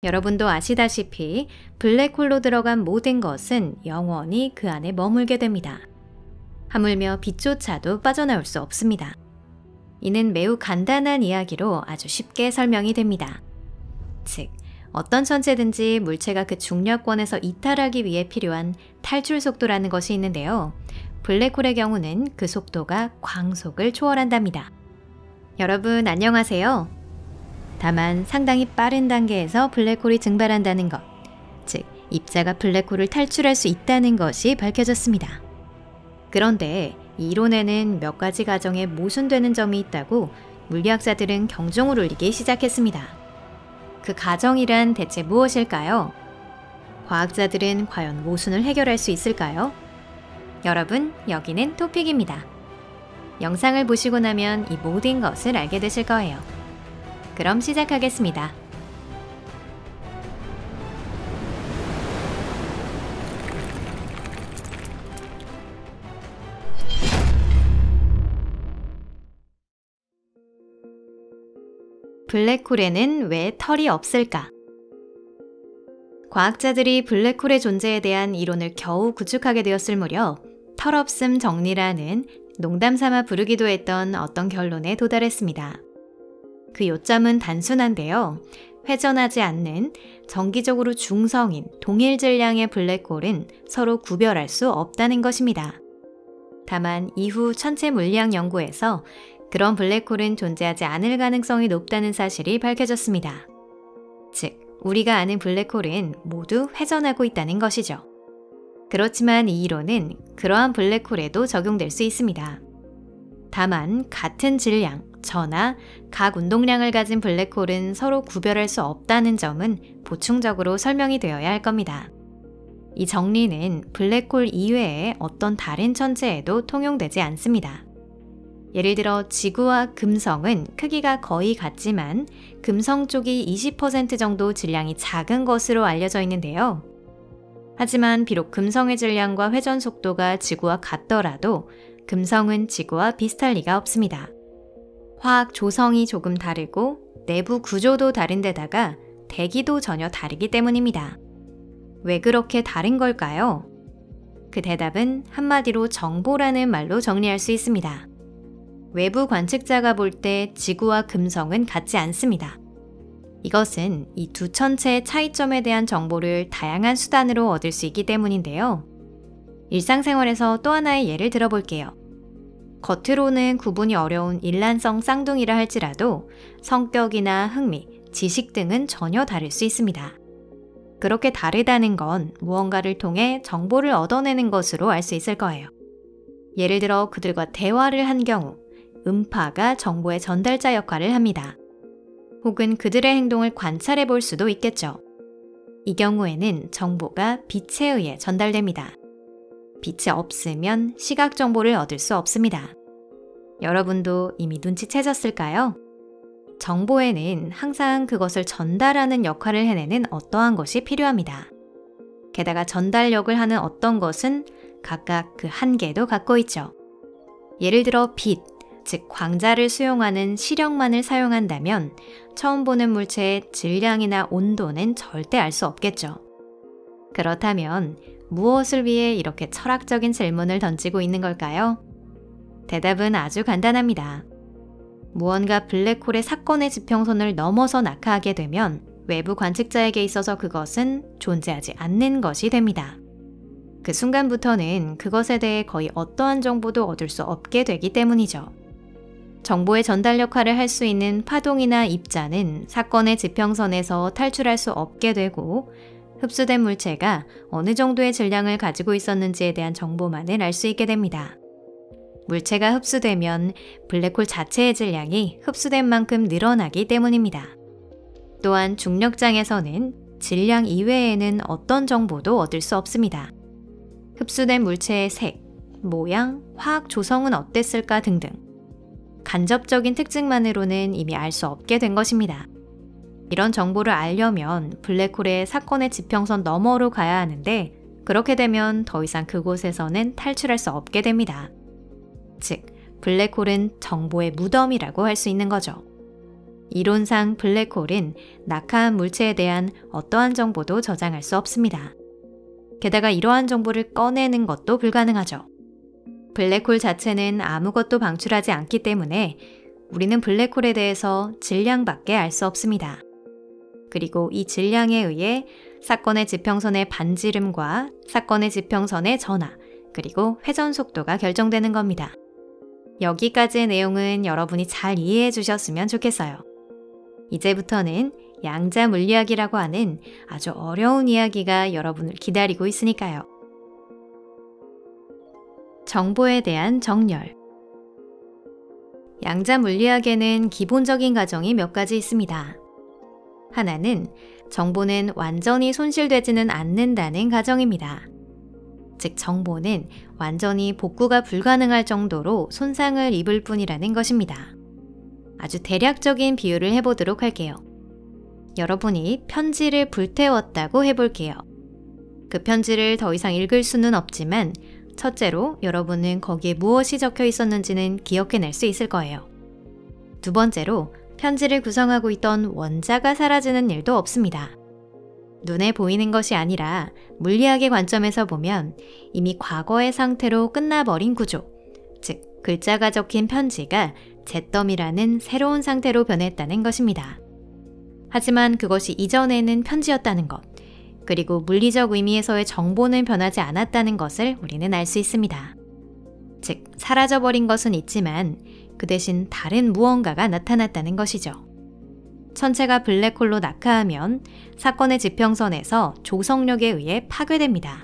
여러분도 아시다시피 블랙홀로 들어간 모든 것은 영원히 그 안에 머물게 됩니다. 하물며 빛조차도 빠져나올 수 없습니다. 이는 매우 간단한 이야기로 아주 쉽게 설명이 됩니다. 즉, 어떤 천체든지 물체가 그 중력권에서 이탈하기 위해 필요한 탈출 속도라는 것이 있는데요. 블랙홀의 경우는 그 속도가 광속을 초월한답니다. 여러분 안녕하세요. 다만 상당히 빠른 단계에서 블랙홀이 증발한다는 것, 즉 입자가 블랙홀을 탈출할 수 있다는 것이 밝혀졌습니다. 그런데 이 이론에는 몇 가지 가정에 모순되는 점이 있다고 물리학자들은 경종을 울리기 시작했습니다. 그 가정이란 대체 무엇일까요? 과학자들은 과연 모순을 해결할 수 있을까요? 여러분, 여기는 토픽입니다. 영상을 보시고 나면 이 모든 것을 알게 되실 거예요. 그럼 시작하겠습니다. 블랙홀에는 왜 털이 없을까? 과학자들이 블랙홀의 존재에 대한 이론을 겨우 구축하게 되었을 무렵 털없음 정리라는 농담삼아 부르기도 했던 어떤 결론에 도달했습니다. 그 요점은 단순한데요. 회전하지 않는 정기적으로 중성인 동일 질량의 블랙홀은 서로 구별할 수 없다는 것입니다. 다만 이후 천체 물리학 연구에서 그런 블랙홀은 존재하지 않을 가능성이 높다는 사실이 밝혀졌습니다. 즉, 우리가 아는 블랙홀은 모두 회전하고 있다는 것이죠. 그렇지만 이 이론은 그러한 블랙홀에도 적용될 수 있습니다. 다만 같은 질량, 전하, 각 운동량을 가진 블랙홀은 서로 구별할 수 없다는 점은 보충적으로 설명이 되어야 할 겁니다. 이 정리는 블랙홀 이외의 어떤 다른 천체에도 통용되지 않습니다. 예를 들어 지구와 금성은 크기가 거의 같지만 금성 쪽이 20% 정도 질량이 작은 것으로 알려져 있는데요. 하지만 비록 금성의 질량과 회전 속도가 지구와 같더라도 금성은 지구와 비슷할 리가 없습니다. 화학 조성이 조금 다르고 내부 구조도 다른 데다가 대기도 전혀 다르기 때문입니다. 왜 그렇게 다른 걸까요? 그 대답은 한마디로 정보라는 말로 정리할 수 있습니다. 외부 관측자가 볼 때 지구와 금성은 같지 않습니다. 이것은 이 두 천체의 차이점에 대한 정보를 다양한 수단으로 얻을 수 있기 때문인데요. 일상생활에서 또 하나의 예를 들어볼게요. 겉으로는 구분이 어려운 일란성 쌍둥이라 할지라도 성격이나 흥미, 지식 등은 전혀 다를 수 있습니다. 그렇게 다르다는 건 무언가를 통해 정보를 얻어내는 것으로 알 수 있을 거예요. 예를 들어 그들과 대화를 한 경우 음파가 정보의 전달자 역할을 합니다. 혹은 그들의 행동을 관찰해 볼 수도 있겠죠. 이 경우에는 정보가 빛에 의해 전달됩니다. 빛이 없으면 시각 정보를 얻을 수 없습니다. 여러분도 이미 눈치채셨을까요? 정보에는 항상 그것을 전달하는 역할을 해내는 어떠한 것이 필요합니다. 게다가 전달력을 하는 어떤 것은 각각 그 한계도 갖고 있죠. 예를 들어 빛, 즉 광자를 수용하는 시력만을 사용한다면 처음 보는 물체의 질량이나 온도는 절대 알 수 없겠죠. 그렇다면 무엇을 위해 이렇게 철학적인 질문을 던지고 있는 걸까요? 대답은 아주 간단합니다. 무언가 블랙홀의 사건의 지평선을 넘어서 낙하하게 되면 외부 관측자에게 있어서 그것은 존재하지 않는 것이 됩니다. 그 순간부터는 그것에 대해 거의 어떠한 정보도 얻을 수 없게 되기 때문이죠. 정보의 전달 역할을 할 수 있는 파동이나 입자는 사건의 지평선에서 탈출할 수 없게 되고 흡수된 물체가 어느 정도의 질량을 가지고 있었는지에 대한 정보만을 알 수 있게 됩니다. 물체가 흡수되면 블랙홀 자체의 질량이 흡수된 만큼 늘어나기 때문입니다. 또한 중력장에서는 질량 이외에는 어떤 정보도 얻을 수 없습니다. 흡수된 물체의 색, 모양, 화학 조성은 어땠을까 등등 간접적인 특징만으로는 이미 알 수 없게 된 것입니다. 이런 정보를 알려면 블랙홀의 사건의 지평선 너머로 가야 하는데 그렇게 되면 더 이상 그곳에서는 탈출할 수 없게 됩니다. 즉, 블랙홀은 정보의 무덤이라고 할 수 있는 거죠. 이론상 블랙홀은 낙하한 물체에 대한 어떠한 정보도 저장할 수 없습니다. 게다가 이러한 정보를 꺼내는 것도 불가능하죠. 블랙홀 자체는 아무것도 방출하지 않기 때문에 우리는 블랙홀에 대해서 질량밖에 알 수 없습니다. 그리고 이 질량에 의해 사건의 지평선의 반지름과 사건의 지평선의 전하, 그리고 회전 속도가 결정되는 겁니다. 여기까지의 내용은 여러분이 잘 이해해 주셨으면 좋겠어요. 이제부터는 양자 물리학이라고 하는 아주 어려운 이야기가 여러분을 기다리고 있으니까요. 정보에 대한 정렬. 양자 물리학에는 기본적인 가정이 몇 가지 있습니다. 하나는 정보는 완전히 손실되지는 않는다는 가정입니다. 즉, 정보는 완전히 복구가 불가능할 정도로 손상을 입을 뿐이라는 것입니다. 아주 대략적인 비유를 해보도록 할게요. 여러분이 편지를 불태웠다고 해볼게요. 그 편지를 더 이상 읽을 수는 없지만 첫째로 여러분은 거기에 무엇이 적혀 있었는지는 기억해낼 수 있을 거예요. 두 번째로 편지를 구성하고 있던 원자가 사라지는 일도 없습니다. 눈에 보이는 것이 아니라 물리학의 관점에서 보면 이미 과거의 상태로 끝나버린 구조, 즉 글자가 적힌 편지가 잿더미라는 새로운 상태로 변했다는 것입니다. 하지만 그것이 이전에는 편지였다는 것, 그리고 물리적 의미에서의 정보는 변하지 않았다는 것을 우리는 알 수 있습니다. 즉, 사라져버린 것은 있지만 그 대신 다른 무언가가 나타났다는 것이죠. 천체가 블랙홀로 낙하하면 사건의 지평선에서 조성력에 의해 파괴됩니다.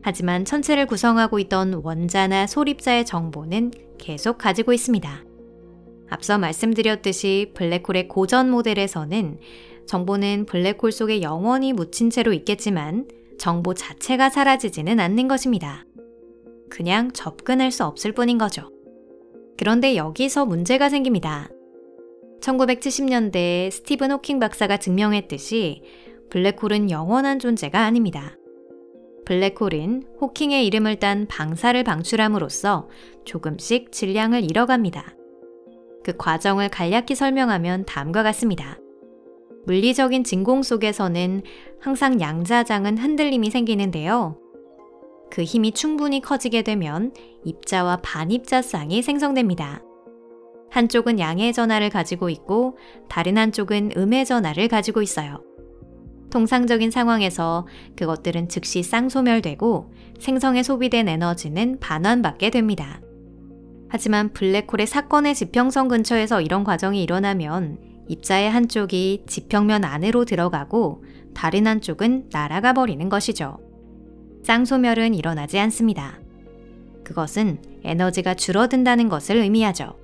하지만 천체를 구성하고 있던 원자나 소립자의 정보는 계속 가지고 있습니다. 앞서 말씀드렸듯이 블랙홀의 고전 모델에서는 정보는 블랙홀 속에 영원히 묻힌 채로 있겠지만 정보 자체가 사라지지는 않는 것입니다. 그냥 접근할 수 없을 뿐인 거죠. 그런데 여기서 문제가 생깁니다. 1970년대에 스티븐 호킹 박사가 증명했듯이 블랙홀은 영원한 존재가 아닙니다. 블랙홀은 호킹의 이름을 딴 방사를 방출함으로써 조금씩 질량을 잃어갑니다. 그 과정을 간략히 설명하면 다음과 같습니다. 물리적인 진공 속에서는 항상 양자장은 흔들림이 생기는데요. 그 힘이 충분히 커지게 되면 입자와 반입자쌍이 생성됩니다. 한쪽은 양의 전하를 가지고 있고 다른 한쪽은 음의 전하를 가지고 있어요. 통상적인 상황에서 그것들은 즉시 쌍소멸되고 생성에 소비된 에너지는 반환받게 됩니다. 하지만 블랙홀의 사건의 지평선 근처에서 이런 과정이 일어나면 입자의 한쪽이 지평면 안으로 들어가고 다른 한쪽은 날아가 버리는 것이죠. 쌍소멸은 일어나지 않습니다. 그것은 에너지가 줄어든다는 것을 의미하죠.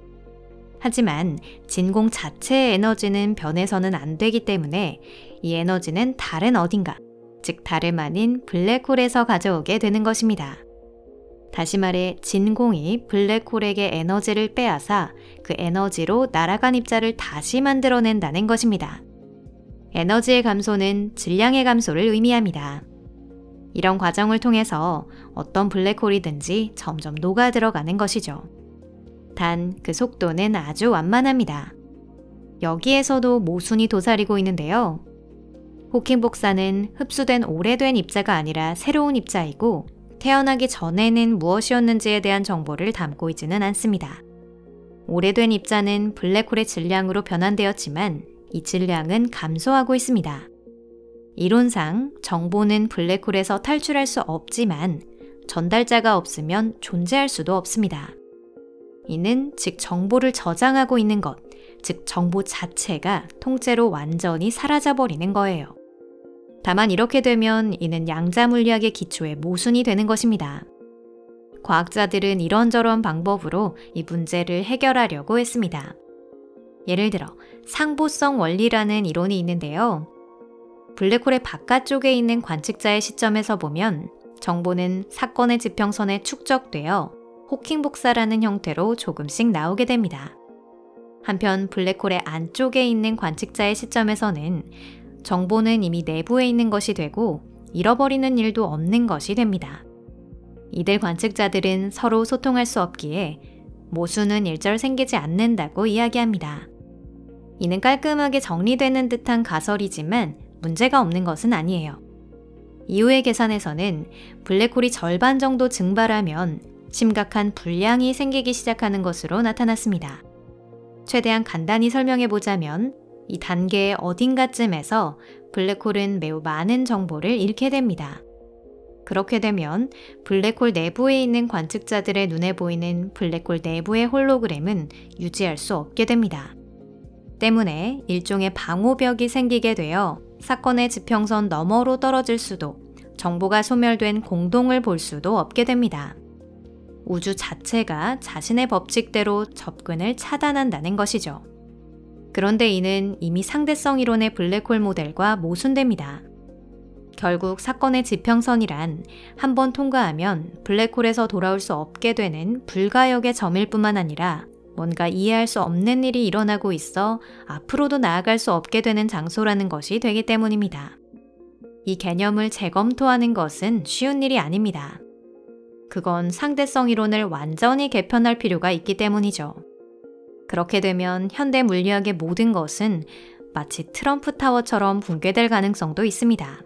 하지만 진공 자체의 에너지는 변해서는 안 되기 때문에 이 에너지는 다른 어딘가, 즉 다름 아닌 블랙홀에서 가져오게 되는 것입니다. 다시 말해 진공이 블랙홀에게 에너지를 빼앗아 그 에너지로 날아간 입자를 다시 만들어낸다는 것입니다. 에너지의 감소는 질량의 감소를 의미합니다. 이런 과정을 통해서 어떤 블랙홀이든지 점점 녹아 들어가는 것이죠. 단 그 속도는 아주 완만합니다. 여기에서도 모순이 도사리고 있는데요. 호킹 복사는 흡수된 오래된 입자가 아니라 새로운 입자이고 태어나기 전에는 무엇이었는지에 대한 정보를 담고 있지는 않습니다. 오래된 입자는 블랙홀의 질량으로 변환되었지만 이 질량은 감소하고 있습니다. 이론상 정보는 블랙홀에서 탈출할 수 없지만 전달자가 없으면 존재할 수도 없습니다. 이는 즉 정보를 저장하고 있는 것, 즉 정보 자체가 통째로 완전히 사라져버리는 거예요. 다만 이렇게 되면 이는 양자 물리학의 기초에 모순이 되는 것입니다. 과학자들은 이런저런 방법으로 이 문제를 해결하려고 했습니다. 예를 들어 상보성 원리라는 이론이 있는데요. 블랙홀의 바깥쪽에 있는 관측자의 시점에서 보면 정보는 사건의 지평선에 축적되어 호킹 복사라는 형태로 조금씩 나오게 됩니다. 한편 블랙홀의 안쪽에 있는 관측자의 시점에서는 정보는 이미 내부에 있는 것이 되고 잃어버리는 일도 없는 것이 됩니다. 이들 관측자들은 서로 소통할 수 없기에 모순은 일절 생기지 않는다고 이야기합니다. 이는 깔끔하게 정리되는 듯한 가설이지만 문제가 없는 것은 아니에요. 이후의 계산에서는 블랙홀이 절반 정도 증발하면 심각한 불량이 생기기 시작하는 것으로 나타났습니다. 최대한 간단히 설명해 보자면 이 단계의 어딘가쯤에서 블랙홀은 매우 많은 정보를 잃게 됩니다. 그렇게 되면 블랙홀 내부에 있는 관측자들의 눈에 보이는 블랙홀 내부의 홀로그램은 유지할 수 없게 됩니다. 때문에 일종의 방호벽이 생기게 되어 사건의 지평선 너머로 떨어질 수도, 정보가 소멸된 공동을 볼 수도 없게 됩니다. 우주 자체가 자신의 법칙대로 접근을 차단한다는 것이죠. 그런데 이는 이미 상대성 이론의 블랙홀 모델과 모순됩니다. 결국 사건의 지평선이란 한 번 통과하면 블랙홀에서 돌아올 수 없게 되는 불가역의 점일 뿐만 아니라 뭔가 이해할 수 없는 일이 일어나고 있어 앞으로도 나아갈 수 없게 되는 장소라는 것이 되기 때문입니다. 이 개념을 재검토하는 것은 쉬운 일이 아닙니다. 그건 상대성 이론을 완전히 개편할 필요가 있기 때문이죠. 그렇게 되면 현대 물리학의 모든 것은 마치 트럼프 타워처럼 붕괴될 가능성도 있습니다.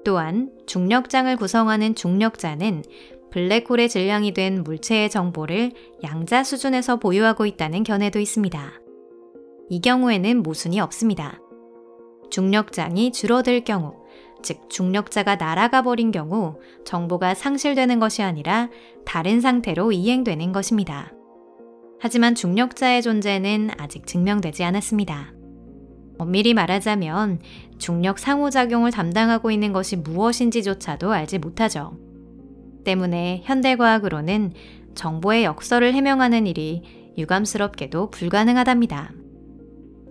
또한 중력장을 구성하는 중력자는 블랙홀의 질량이 된 물체의 정보를 양자 수준에서 보유하고 있다는 견해도 있습니다. 이 경우에는 모순이 없습니다. 중력장이 줄어들 경우, 즉 중력자가 날아가 버린 경우 정보가 상실되는 것이 아니라 다른 상태로 이행되는 것입니다. 하지만 중력자의 존재는 아직 증명되지 않았습니다. 엄밀히 말하자면 중력 상호작용을 담당하고 있는 것이 무엇인지조차도 알지 못하죠. 때문에 현대과학으로는 정보의 역설을 해명하는 일이 유감스럽게도 불가능하답니다.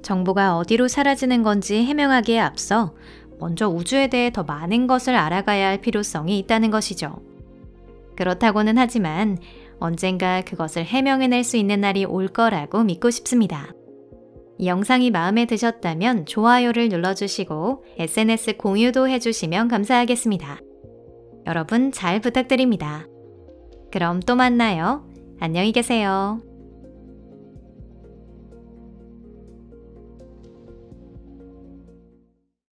정보가 어디로 사라지는 건지 해명하기에 앞서 먼저 우주에 대해 더 많은 것을 알아가야 할 필요성이 있다는 것이죠. 그렇다고는 하지만 언젠가 그것을 해명해낼 수 있는 날이 올 거라고 믿고 싶습니다. 이 영상이 마음에 드셨다면 좋아요를 눌러주시고 SNS 공유도 해주시면 감사하겠습니다. 여러분 잘 부탁드립니다. 그럼 또 만나요. 안녕히 계세요.